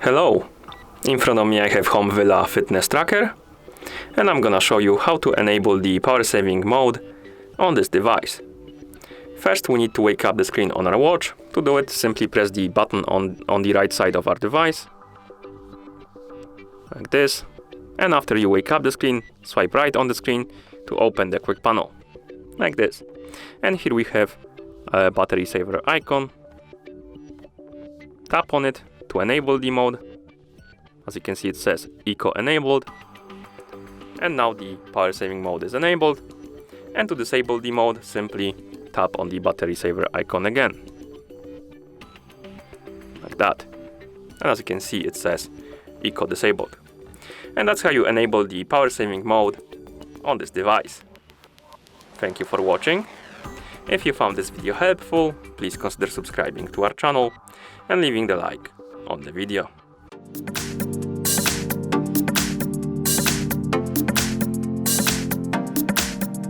Hello! In front of me I have HOMVILLA Fitness Tracker, and I'm gonna show you how to enable the power saving mode on this device. First we need to wake up the screen on our watch. To do it, simply press the button on the right side of our device, like this. And after you wake up the screen, swipe right on the screen to open the quick panel, like this. And here we have a battery saver icon. Tap on it to enable the mode. As you can see, it says Eco enabled. And now the power saving mode is enabled. And to disable the mode, simply tap on the battery saver icon again, like that. And as you can see, it says Eco disabled. And that's how you enable the power saving mode on this device. Thank you for watching. If you found this video helpful, please consider subscribing to our channel and leaving the like on the video.